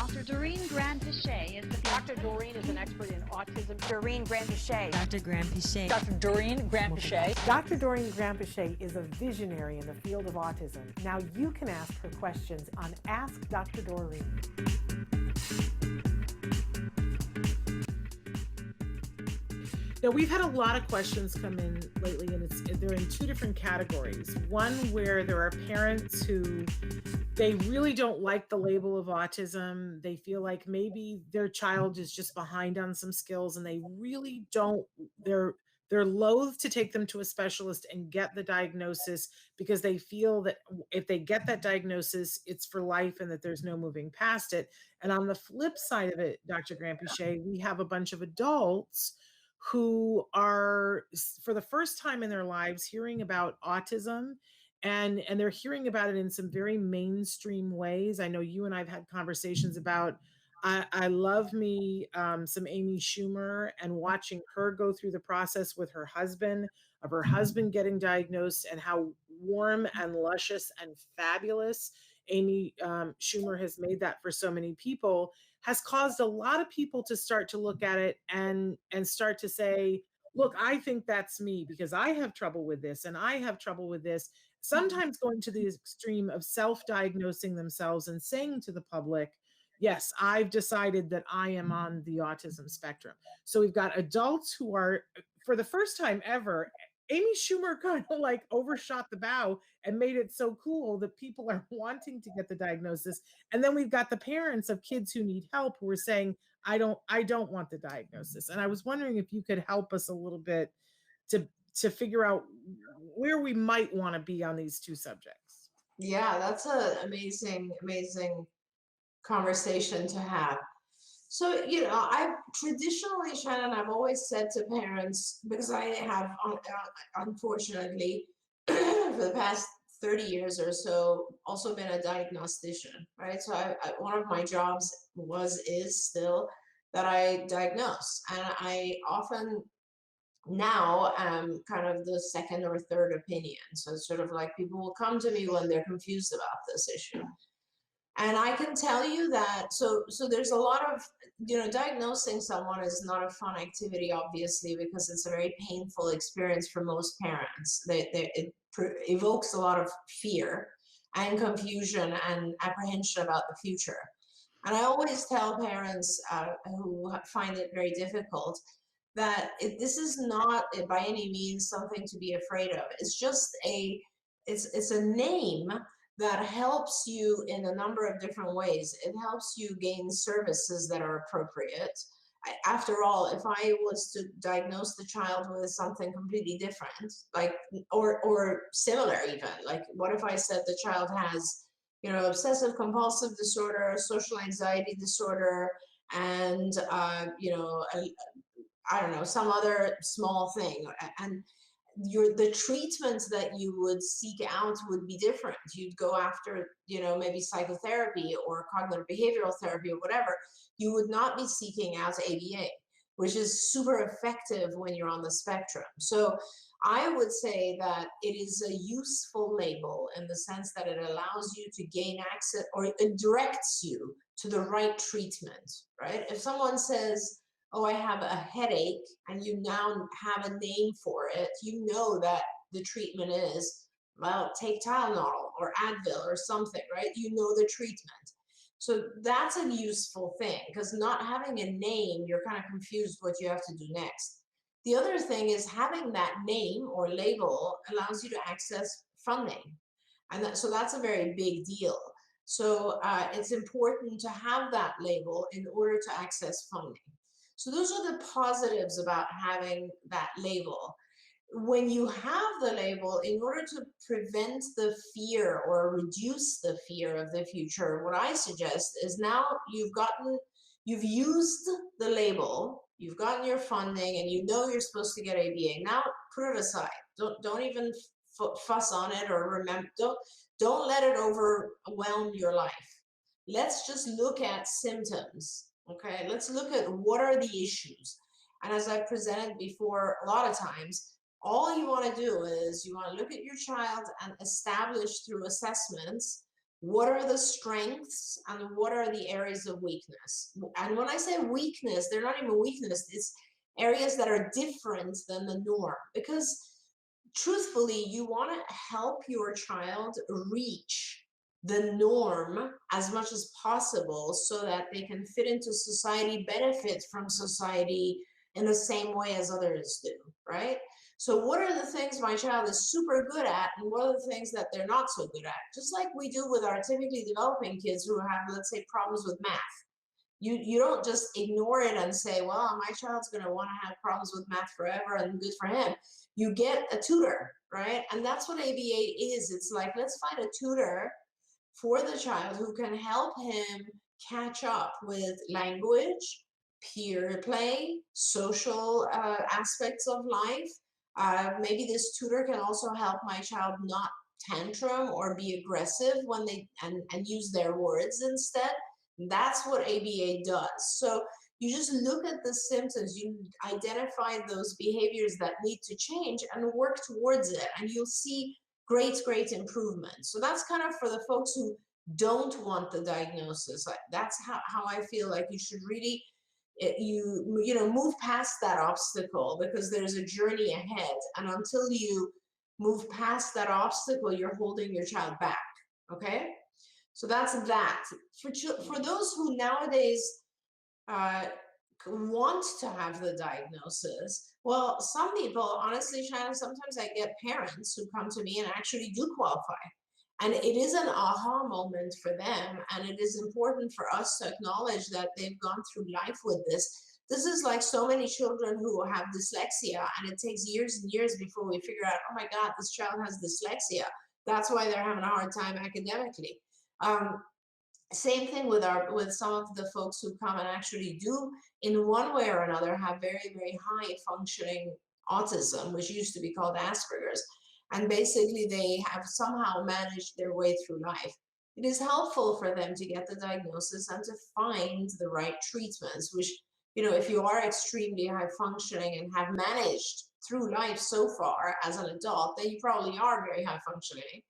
Dr. Doreen Grand-Pichet is the Dr. Doreen is an expert in autism. Doreen Grand-Pichet. Dr. Grand-Pichet. Dr. Doreen Grand-Pichet. Dr. Doreen Grand-Pichet is a visionary in the field of autism. Now you can ask her questions on Ask Dr. Doreen. Now, we've had a lot of questions come in lately, and they're in two different categories. One where there are parents who they really don't like the label of autism. They feel like maybe their child is just behind on some skills, and they really don't, they're loath to take them to a specialist and get the diagnosis because they feel that if they get that diagnosis, it's for life and that there's no moving past it. And on the flip side of it, Dr. Grand-Pichet, we have a bunch of adults who are, for the first time in their lives, hearing about autism, and they're hearing about it in some very mainstream ways. I know you and I've had conversations about, I love me some Amy Schumer, and watching her go through the process with her husband, of her husband getting diagnosed, and how warm and luscious and fabulous Amy Schumer has made that for so many people, has caused a lot of people to start to look at it and start to say, look, I think that's me because I have trouble with this and I have trouble with this. Sometimes going to the extreme of self-diagnosing themselves and saying to the public, yes, I've decided that I am on the autism spectrum. So we've got adults who are, for the first time ever, Amy Schumer kind of like overshot the bow and made it so cool that people are wanting to get the diagnosis. And then we've got the parents of kids who need help who are saying, I don't want the diagnosis. And I was wondering if you could help us a little bit to figure out where we might want to be on these two subjects. Yeah, that's an amazing conversation to have. So, I've traditionally, Shannon, I've always said to parents, because I have, unfortunately, for the past 30 years or so, also been a diagnostician, right? So one of my jobs is still that I diagnose. And I often now am kind of the second or third opinion. So it's sort of like people will come to me when they're confused about this issue. And I can tell you that, so there's a lot of, diagnosing someone is not a fun activity, obviously, because it's a very painful experience for most parents. It evokes a lot of fear and confusion and apprehension about the future. And I always tell parents who find it very difficult that this is not by any means something to be afraid of. It's just it's a name that helps you in a number of different ways. It helps you gain services that are appropriate. After all, if I was to diagnose the child with something completely different, like, or similar even, like what if I said the child has, obsessive compulsive disorder, social anxiety disorder, and, I don't know, some other small thing, and the treatment that you would seek out would be different. You'd go after, maybe psychotherapy or cognitive behavioral therapy or whatever. You would not be seeking out ABA, which is super effective when you're on the spectrum. So I would say that it is a useful label in the sense that it allows you to gain access, or it directs you to the right treatment, right? If someone says, oh, I have a headache, and you now have a name for it, you know that the treatment is, well, take Tylenol or Advil or something, right? You know the treatment. So that's a useful thing, because not having a name, you're kind of confused what you have to do next. The other thing is having that name or label allows you to access funding. And so that's a very big deal. So it's important to have that label in order to access funding. So those are the positives about having that label. When you have the label, in order to prevent the fear or reduce the fear of the future, what I suggest is now you've used the label, you've gotten your funding, and you're supposed to get ABA. Now put it aside. Don't even fuss on it, or remember. Don't let it overwhelm your life. Let's just look at symptoms. Okay, let's look at what are the issues. And as I presented before, a lot of times, all you want to do is you want to look at your child and establish through assessments What are the strengths and what are the areas of weakness? And when I say weakness, they're not even weakness, it's areas that are different than the norm. Because truthfully, you want to help your child reach the norm as much as possible so that they can fit into society, benefit from society in the same way as others do, right? So, what are the things my child is super good at, and what are the things that they're not so good at? Just like we do with our typically developing kids who have, let's say, problems with math. You don't just ignore it and say, well, my child's going to want to have problems with math forever and good for him. You get a tutor, right? And that's what ABA is. It's like, let's find a tutor for the child who can help him catch up with language, peer play, social aspects of life. Maybe this tutor can also help my child not tantrum or be aggressive when they and use their words instead. That's what ABA does. So you just look at the symptoms, you identify those behaviors that need to change and work towards it, and you'll see great improvement. So that's kind of for the folks who don't want the diagnosis. That's how I feel like you should really you know move past that obstacle, because there's a journey ahead, and until you move past that obstacle, you're holding your child back. Okay, so that's that. For those who nowadays uh, want to have the diagnosis, well, some people, honestly, Shannon, sometimes I get parents who come to me and actually do qualify. And it is an aha moment for them. And it is important for us to acknowledge that they've gone through life with this. This is like so many children who have dyslexia, and it takes years and years before we figure out, oh my God, this child has dyslexia. That's why they're having a hard time academically. Um, Same thing with some of the folks who come and actually do in one way or another have very high functioning autism, which used to be called Asperger's, and basically they have somehow managed their way through life. It is helpful for them to get the diagnosis and to find the right treatments, which, you know, if you are extremely high functioning and have managed through life so far as an adult, then you probably are very high functioning,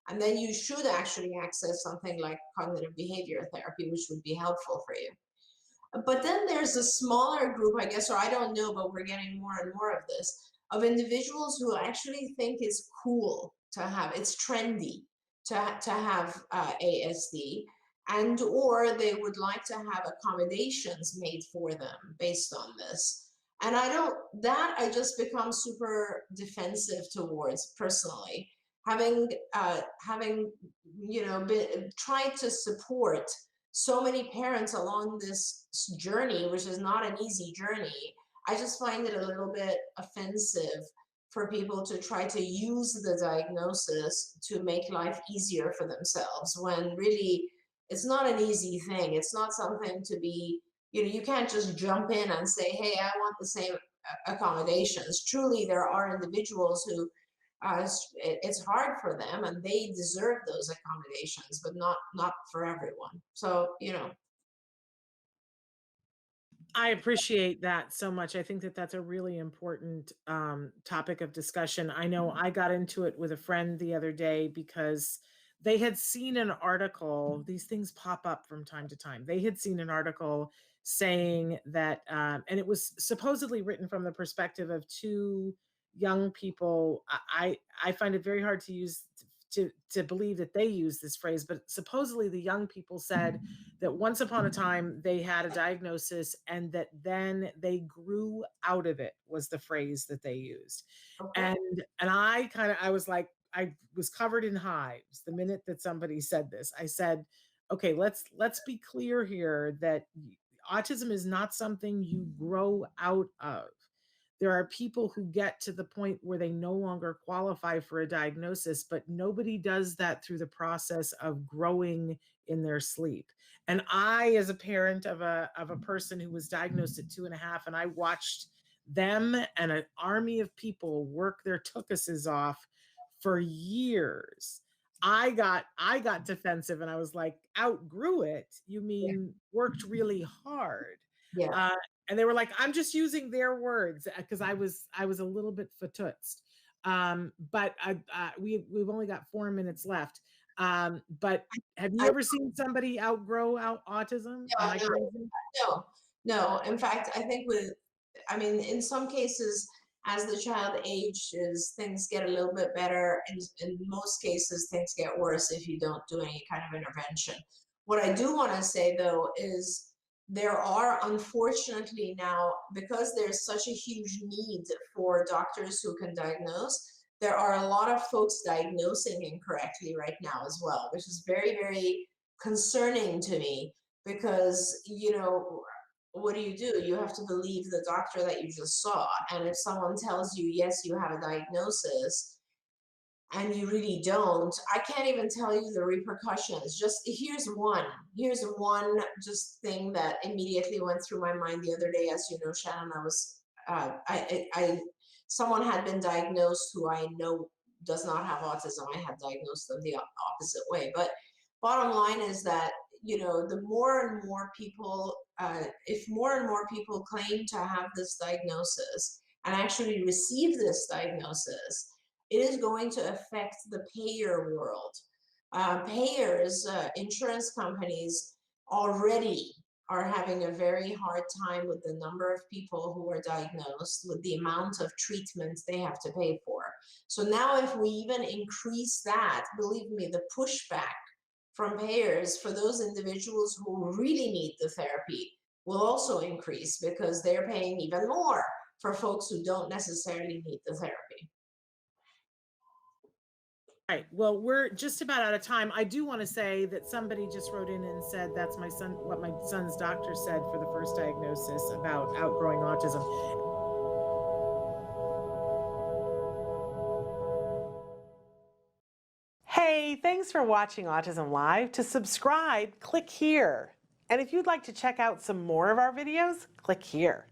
and then you should actually access something like cognitive behavior therapy, which would be helpful for you. But then there's a smaller group, I guess, or I don't know, but we're getting more and more of this, of individuals who actually think it's cool to have, it's trendy to have ASD, and or they would like to have accommodations made for them based on this. And I don't, that I just become super defensive towards personally, having you know tried to support so many parents along this journey, which is not an easy journey. I just find it a little bit offensive for people to try to use the diagnosis to make life easier for themselves, when really it's not an easy thing. It's not something to be, you know, you can't just jump in and say, hey, I want the same accommodations. Truly, there are individuals who it's hard for them and they deserve those accommodations, but not for everyone. So, you know. I appreciate that so much. I think that that's a really important topic of discussion. I know I got into it with a friend the other day because they had seen an article. These things pop up from time to time. They had seen an article saying that, and it was supposedly written from the perspective of two young people. I find it very hard to use to believe that they use this phrase, but supposedly the young people said that once upon a time they had a diagnosis and that then they grew out of it, was the phrase that they used. Okay. And I was like, I was covered in hives the minute that somebody said this. I said, okay, let's be clear here that autism is not something you grow out of. There are people who get to the point where they no longer qualify for a diagnosis, but nobody does that through the process of growing in their sleep. And I, as a parent of a person who was diagnosed at 2.5, and I watched them and an army of people work their tuchuses off for years. I got defensive and I was like, outgrew it? You Yeah. mean worked really hard? Yeah. Uh, and they were like, I'm just using their words because I was a little bit fatutzed. But we've only got 4 minutes left. But have you I ever seen somebody outgrow autism? Am I no, crazy? no, no. In fact, I think I mean, in some cases, as the child ages, things get a little bit better. In most cases, things get worse if you don't do any kind of intervention. What I do want to say, though, is there are unfortunately now, because there's such a huge need for doctors who can diagnose, there are a lot of folks diagnosing incorrectly right now as well, which is very, very concerning to me because, what do? You have to believe the doctor that you just saw. And if someone tells you, yes, you have a diagnosis, and you really don't, I can't even tell you the repercussions. Just here's one just thing that immediately went through my mind the other day. As you know, Shannon, I was, someone had been diagnosed who I know does not have autism. I had diagnosed them the opposite way. But bottom line is that, the more and more people, if more and more people claim to have this diagnosis and actually receive this diagnosis, it is going to affect the payer world. Payers, insurance companies already are having a very hard time with the number of people who are diagnosed, with the amount of treatments they have to pay for. So now if we even increase that, believe me, the pushback from payers for those individuals who really need the therapy will also increase because they're paying even more for folks who don't necessarily need the therapy. All right. Well, we're just about out of time. I do want to say that somebody just wrote in and said that's my son, what my son's doctor said for the first diagnosis about outgrowing autism. Hey, thanks for watching Autism Live. To subscribe, click here. And if you'd like to check out some more of our videos, click here.